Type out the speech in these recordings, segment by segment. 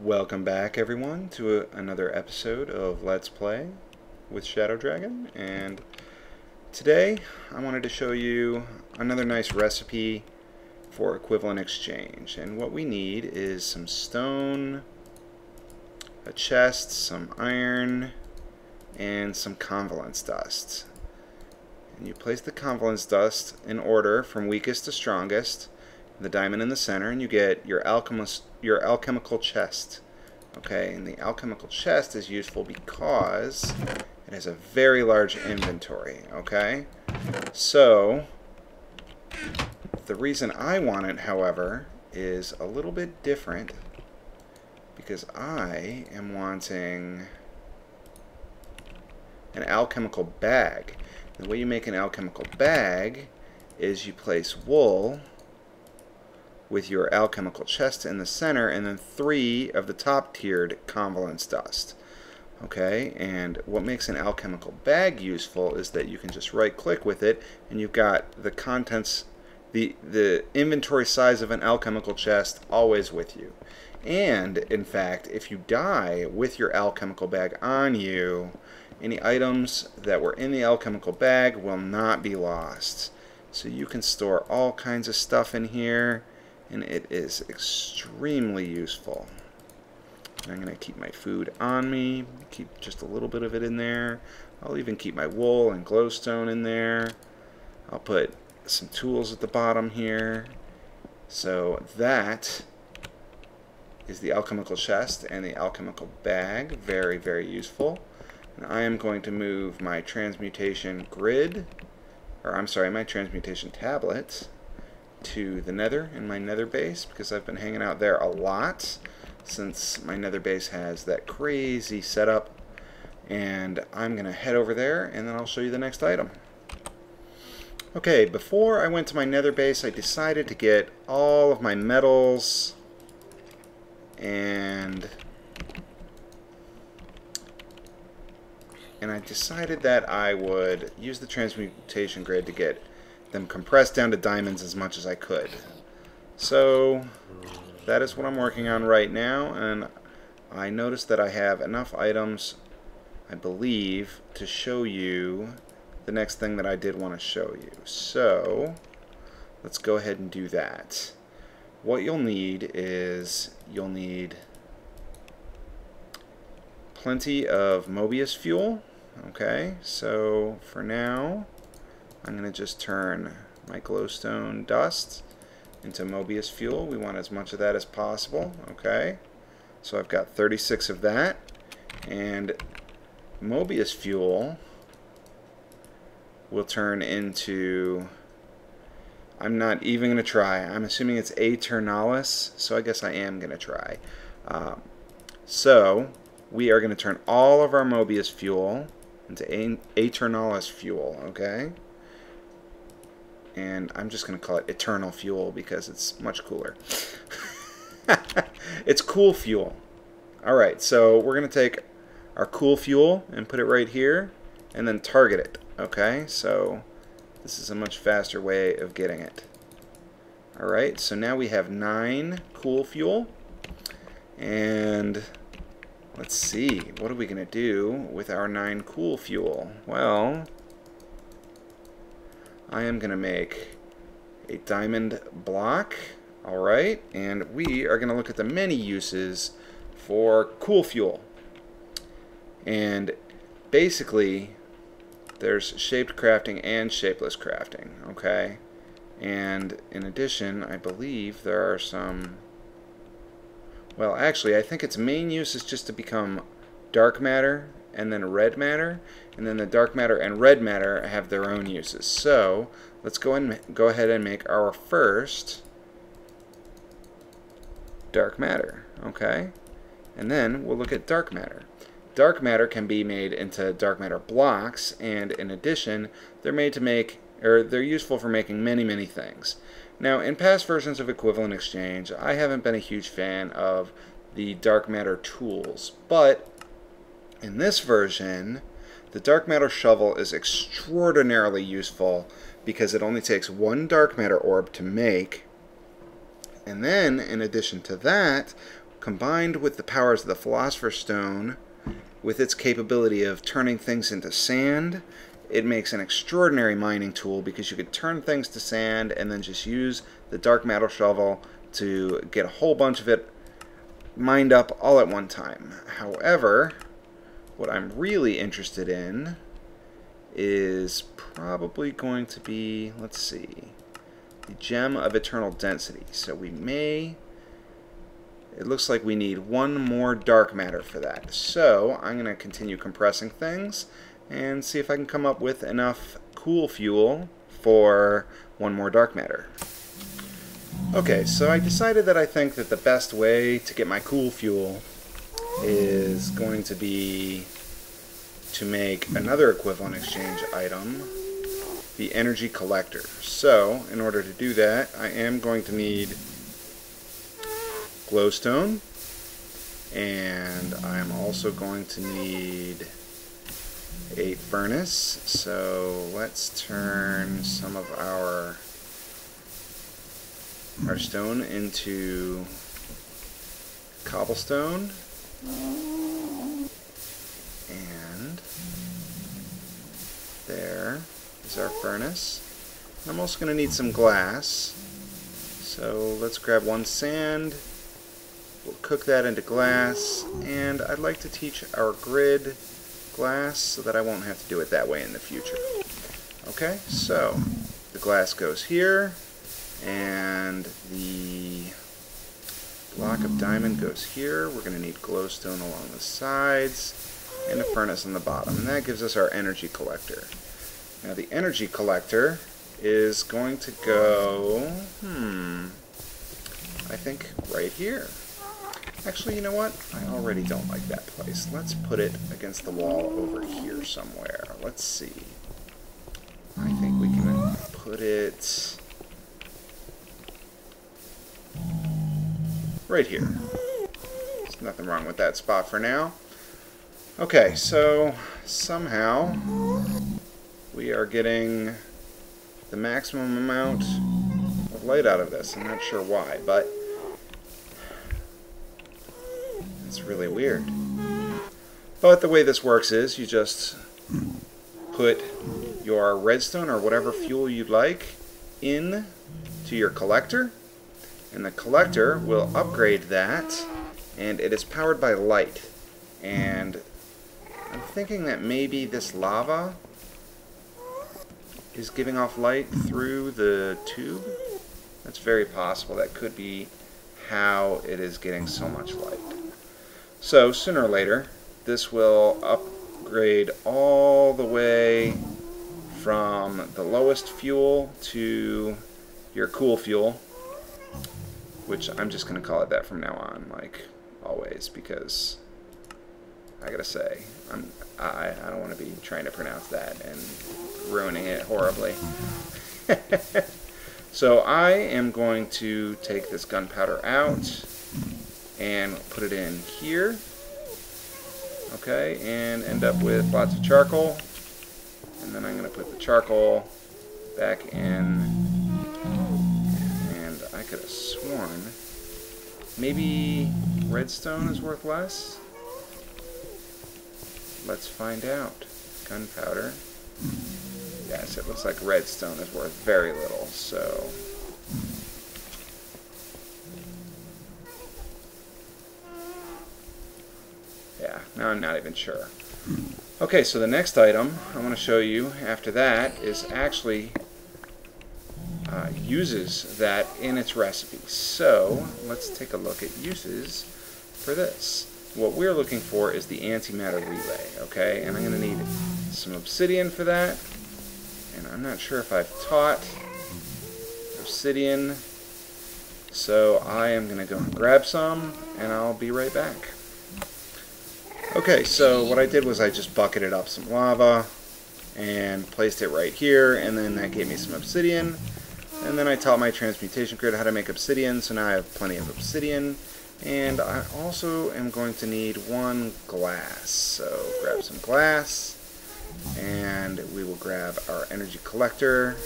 Welcome back, everyone, to another episode of Let's Play with Shadow Dragon. And today I wanted to show you another nice recipe for equivalent exchange. And what we need is some stone, a chest, some iron, and some convalescence dust. And you place the convalescence dust in order from weakest to strongest, the diamond in the center, and you get your alchemical chest. Okay, and the alchemical chest is useful because it has a very large inventory. Okay, so the reason I want it, however, is a little bit different, because I am wanting an alchemical bag. The way you make an alchemical bag is you place wool with your alchemical chest in the center, and then 3 of the top-tiered convalescence dust. Okay, and what makes an alchemical bag useful is that you can just right-click with it, and you've got the contents, the inventory size of an alchemical chest always with you. And, in fact, if you die with your alchemical bag on you, any items that were in the alchemical bag will not be lost. So you can store all kinds of stuff in here, and it is extremely useful. I'm going to keep my food on me, keep just a little bit of it in there. I'll even keep my wool and glowstone in there. I'll put some tools at the bottom here. So that is the alchemical chest and the alchemical bag. Very, very useful. And I am going to move my transmutation grid, or I'm sorry, my transmutation tablet to the nether, in my nether base, because I've been hanging out there a lot since my nether base has that crazy setup. And I'm going to head over there, and then I'll show you the next item. Okay, before I went to my nether base, I decided to get all of my metals and I decided that I would use the transmutation grid to get them compressed down to diamonds as much as I could. So that is what I'm working on right now, and I noticed that I have enough items, I believe, to show you the next thing that I did want to show you. So let's go ahead and do that. What you'll need is you'll need plenty of Mobius fuel. Okay, so for now I'm going to just turn my glowstone dust into Mobius fuel. We want as much of that as possible. Okay, so I've got 36 of that, and Mobius fuel will turn into, I'm not even going to try. I'm assuming it's Aeternalis, so I guess I am going to try. So we are going to turn all of our Mobius fuel into Aeternalis fuel, okay? And I'm just going to call it Eternal Fuel because it's much cooler. It's cool fuel. Alright, so we're going to take our cool fuel and put it right here and then target it, okay? So this is a much faster way of getting it. Alright, so now we have 9 cool fuel, and let's see, what are we going to do with our 9 cool fuel? Well, I am going to make a diamond block, alright, and we are going to look at the many uses for cool fuel. And basically, there's shaped crafting and shapeless crafting, okay? And in addition, I believe there are some, well, actually, I think its main use is just to become dark matter and then red matter, and then the dark matter and red matter have their own uses. So let's go ahead and make our first dark matter, okay? And then we'll look at dark matter. Dark matter can be made into dark matter blocks, and in addition, they're made to make, or they're useful for making many, many things. Now, in past versions of equivalent exchange, I haven't been a huge fan of the dark matter tools, but in this version, the dark matter shovel is extraordinarily useful because it only takes 1 dark matter orb to make, and then in addition to that, combined with the powers of the Philosopher's Stone, with its capability of turning things into sand, it makes an extraordinary mining tool because you could turn things to sand and then just use the dark matter shovel to get a whole bunch of it mined up all at one time. However, what I'm really interested in is probably going to be, let's see, the Gem of Eternal Density. So it looks like we need one more dark matter for that. So I'm going to continue compressing things and see if I can come up with enough cool fuel for one more dark matter. Okay, so I decided that I think that the best way to get my cool fuel is going to be to make another equivalent exchange item, the energy collector. So, in order to do that, I am going to need glowstone, and I'm also going to need a furnace. So let's turn some of our stone into cobblestone, and there is our furnace. I'm also going to need some glass, so let's grab one sand, we'll cook that into glass, and I'd like to teach our grid glass so that I won't have to do it that way in the future. Okay, so the glass goes here, and the block of diamond goes here. We're going to need glowstone along the sides and a furnace on the bottom, and that gives us our energy collector. Now the energy collector is going to go, I think right here. Actually, you know what? I already don't like that place. Let's put it against the wall over here somewhere. Let's see. I think we can put it right here. There's nothing wrong with that spot for now. Okay, so somehow we are getting the maximum amount of light out of this. I'm not sure why, but it's really weird. But the way this works is you just put your redstone or whatever fuel you'd like in to your collector, and the collector will upgrade that, and it is powered by light. And I'm thinking that maybe this lava is giving off light through the tube. That's very possible. That could be how it is getting so much light. So sooner or later, this will upgrade all the way from the lowest fuel to your cool fuel, which I'm just going to call it that from now on, like always, because I gotta say, I don't want to be trying to pronounce that and ruining it horribly. So I am going to take this gunpowder out and put it in here, okay, and end up with lots of charcoal, and then I'm going to put the charcoal back in, and I could have sworn maybe redstone is worth less. Let's find out. Gunpowder. Yes, it looks like redstone is worth very little, so yeah, now I'm not even sure. Okay, so the next item I want to show you after that is actually uses that in its recipe. So let's take a look at uses for this. What we're looking for is the antimatter relay, okay? And I'm going to need some obsidian for that. And I'm not sure if I've taught obsidian, so I am going to go and grab some, and I'll be right back. Okay, so what I did was I just bucketed up some lava and placed it right here, and then that gave me some obsidian. And then I taught my transmutation grid how to make obsidian, so now I have plenty of obsidian. And I also am going to need one glass, so grab some glass, and we will grab our energy collector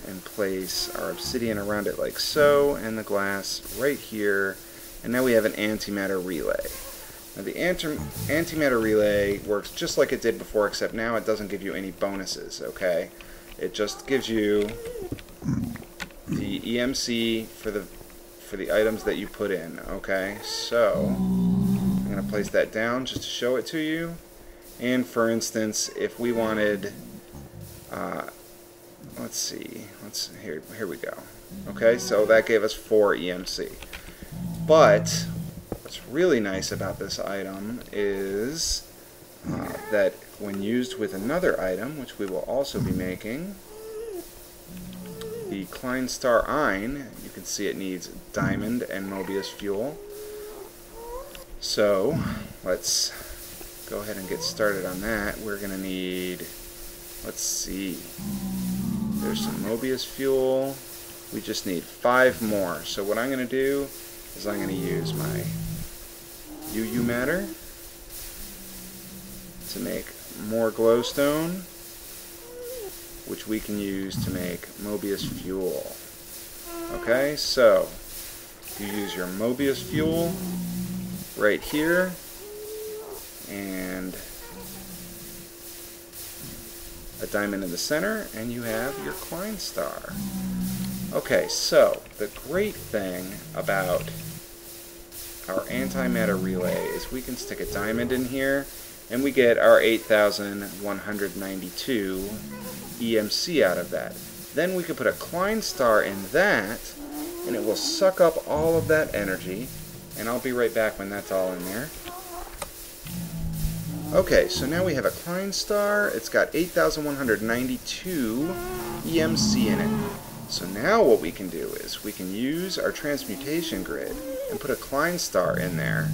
and place our obsidian around it like so, and the glass right here, And now we have an antimatter relay. Now the antimatter relay works just like it did before, except now it doesn't give you any bonuses, okay? It just gives you the EMC for the items that you put in, okay? So I'm going to place that down just to show it to you. And for instance, if we wanted, let's see, here we go. Okay, so that gave us 4 EMC. But what's really nice about this item is that when used with another item, which we will also be making, the Condensor, you can see it needs diamond and Mobius fuel. So let's go ahead and get started on that. We're going to need, let's see, there's some Mobius fuel. We just need 5 more. So what I'm going to do is I'm going to use my UU matter to make more glowstone, which we can use to make Mobius fuel. Okay, so you use your Mobius fuel right here, and a diamond in the center, and you have your Condensor. Okay, so the great thing about our antimatter relay is we can stick a diamond in here and we get our 8,192 EMC out of that. Then we can put a Condensor in that and it will suck up all of that energy, and I'll be right back when that's all in there. Okay, so now we have a Condensor. It's got 8,192 EMC in it. So now what we can do is we can use our transmutation grid and put a Condensor in there,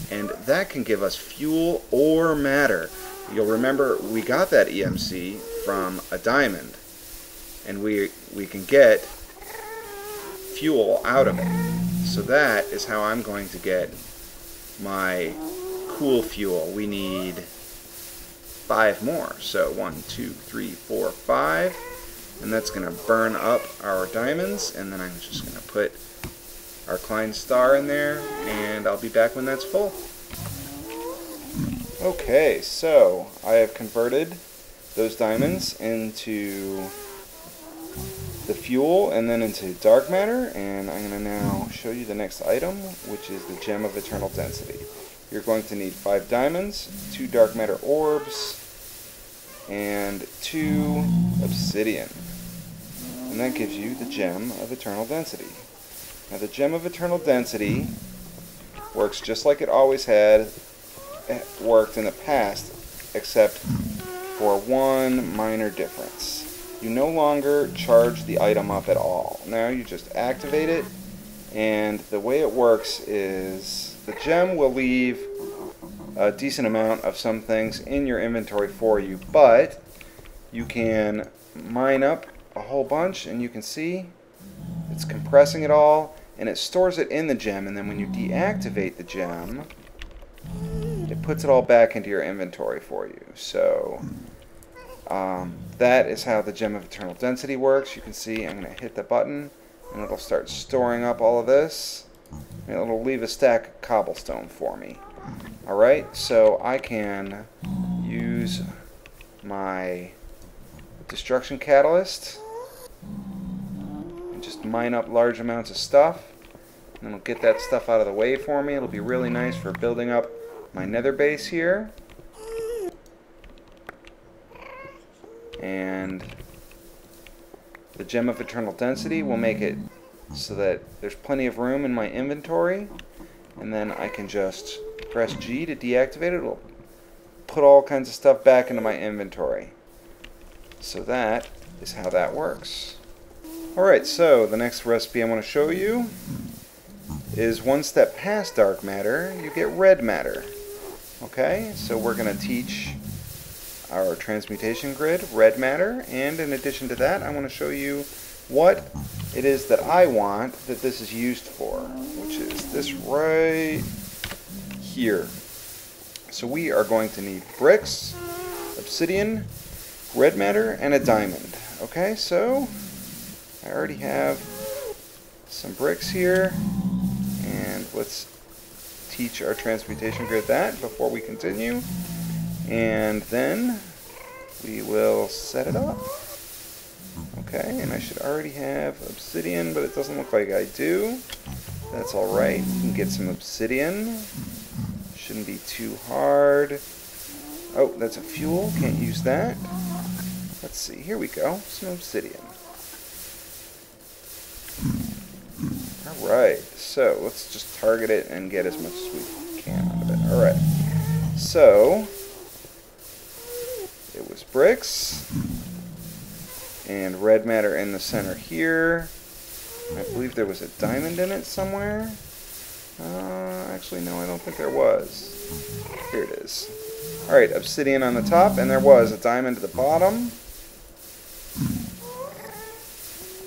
and that can give us fuel or matter. You'll remember we got that EMC from a diamond, and we can get fuel out of it. So that is how I'm going to get my cool fuel. We need 5 more. So 1, 2, 3, 4, 5. And that's going to burn up our diamonds, and then I'm just going to put our Condensor in there, and I'll be back when that's full. Okay, so I have converted those diamonds into the fuel and then into dark matter, and I'm going to now show you the next item, which is the Gem of Eternal Density. You're going to need 5 diamonds, 2 dark matter orbs, and 2 obsidian. And that gives you the Gem of Eternal Density. Now the Gem of Eternal Density works just like it always had worked in the past, except for one minor difference. You no longer charge the item up at all. Now you just activate it, and the way it works is the gem will leave a decent amount of some things in your inventory for you, but you can mine up a whole bunch, and you can see it's compressing it all, and it stores it in the gem, and then when you deactivate the gem, it puts it all back into your inventory for you. So that is how the Gem of Eternal Density works. You can see I'm going to hit the button, and it'll start storing up all of this, and it'll leave a stack of cobblestone for me. Alright, so I can use my destruction catalyst and just mine up large amounts of stuff, and it'll get that stuff out of the way for me. It'll be really nice for building up my nether base here. And the Gem of Eternal Density will make it so that there's plenty of room in my inventory, and then I can just press G to deactivate it. It'll put all kinds of stuff back into my inventory. So that is how that works. Alright, so the next recipe I want to show you is one step past dark matter. You get red matter. Okay, so we're going to teach our transmutation grid red matter, and in addition to that I want to show you what it is that I want that this is used for, which is this right here. So we are going to need bricks, obsidian, red matter, and a diamond. Okay, so I already have some bricks here, and let's teach our transmutation grid that before we continue. And then we will set it up. Okay, and I should already have obsidian, but it doesn't look like I do. That's alright. We can get some obsidian. Shouldn't be too hard. Oh, that's a fuel. Can't use that. Let's see. Here we go. Some obsidian. Alright, so let's just target it and get as much as we can out of it. Alright, so it was bricks and red matter in the center here. I believe there was a diamond in it somewhere. Actually, no, I don't think there was. Here it is. Alright, obsidian on the top, and there was a diamond at the bottom.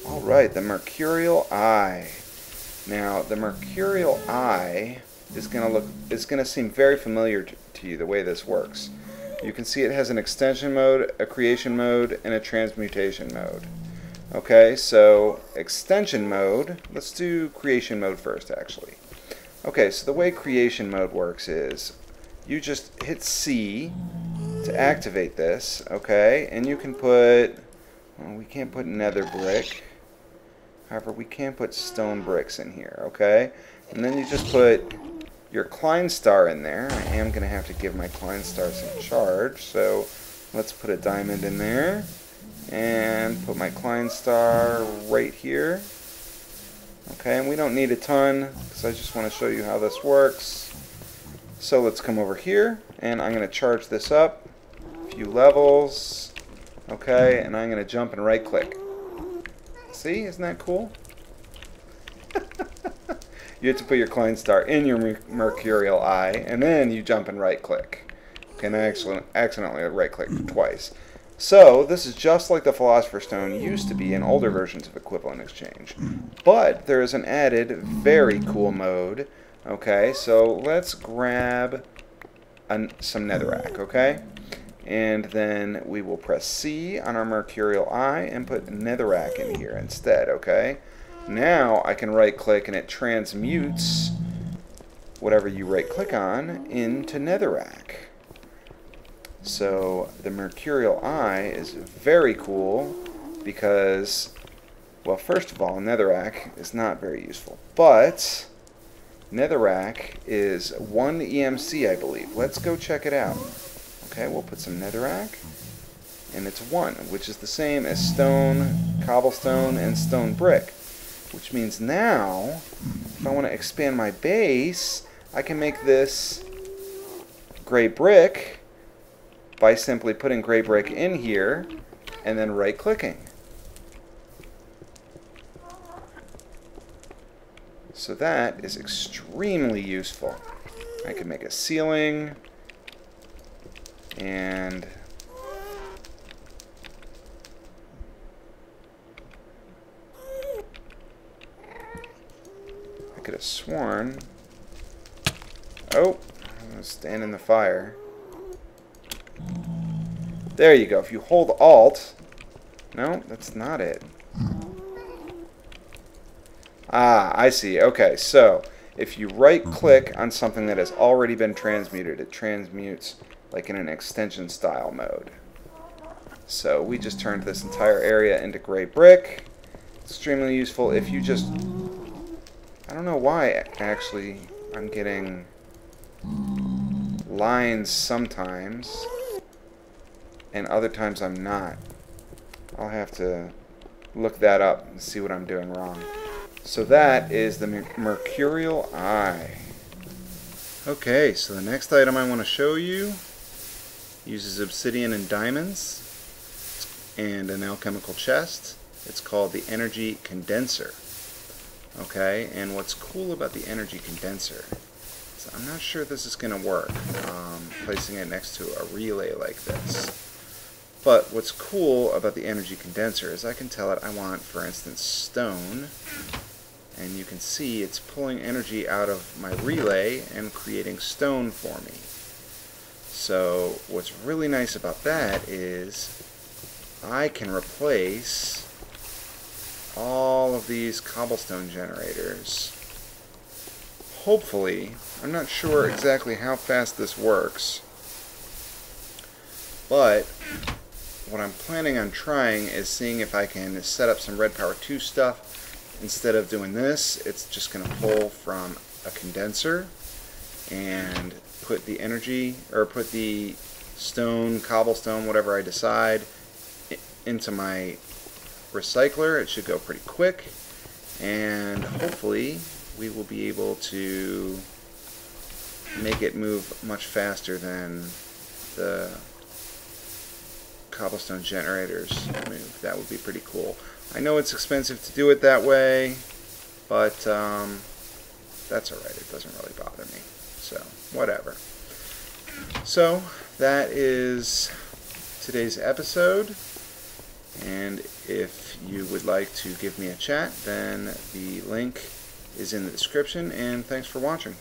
Alright, the Mercurial eye. Now, the Mercurial eye is going to seem very familiar to you, the way this works. You can see it has an extension mode, a creation mode, and a transmutation mode. Okay, so extension mode, let's do creation mode first, actually. Okay, so the way creation mode works is you just hit C to activate this, okay, and you can put, well, we can't put nether brick. However, we can put stone bricks in here, okay? And then you just put your Klein star in there. I am going to have to give my Klein star some charge, so let's put a diamond in there. And put my Klein star right here. Okay, and we don't need a ton, because I just want to show you how this works. So let's come over here, and I'm going to charge this up. A few levels. Okay, and I'm going to jump and right click. See, isn't that cool? You have to put your Klein star in your Mercurial eye, and then you jump and right click. Okay, and I actually accidentally right clicked twice. So this is just like the Philosopher's Stone used to be in older versions of Equivalent Exchange. But there is an added, very cool mode. Okay, so let's grab some netherrack, okay? And then we will press C on our Mercurial eye and put netherrack in here instead, okay? Now I can right click and it transmutes whatever you right click on into netherrack. So the Mercurial eye is very cool because, well, first of all, netherrack is not very useful, but netherrack is 1 EMC, I believe. Let's go check it out. Okay, we'll put some netherrack, and it's 1, which is the same as stone, cobblestone, and stone brick, which means now, if I want to expand my base, I can make this gray brick by simply putting gray brick in here and then right clicking. So that is extremely useful. I can make a ceiling, and I could have sworn, oh, I'm going to stand in the fire. There you go. If you hold Alt, no, that's not it. Ah, I see. Okay, so if you right click on something that has already been transmuted, it transmutes like in an extension style mode. So we just turned this entire area into gray brick. Extremely useful if you just, I don't know why actually I'm getting lines sometimes and other times I'm not. I'll have to look that up and see what I'm doing wrong. So that is the Mercurial eye. Okay, so the next item I want to show you uses obsidian and diamonds and an alchemical chest. It's called the Energy Condenser. Okay, and what's cool about the Energy Condenser is I'm not sure this is going to work, placing it next to a relay like this. But what's cool about the Energy Condenser is I can tell it I want, for instance, stone, and you can see it's pulling energy out of my relay and creating stone for me. So what's really nice about that is I can replace all of these cobblestone generators hopefully, I'm not sure exactly how fast this works, but what I'm planning on trying is seeing if I can set up some Red Power 2 stuff. Instead of doing this, it's just going to pull from a condenser and put the energy, or put the stone, cobblestone, whatever I decide, into my recycler. It should go pretty quick, and hopefully we will be able to make it move much faster than the cobblestone generators move. That would be pretty cool. I know it's expensive to do it that way, but that's alright. It doesn't really bother me. So, whatever. So, that is today's episode. And if you would like to give me a chat, then the link is in the description. And thanks for watching.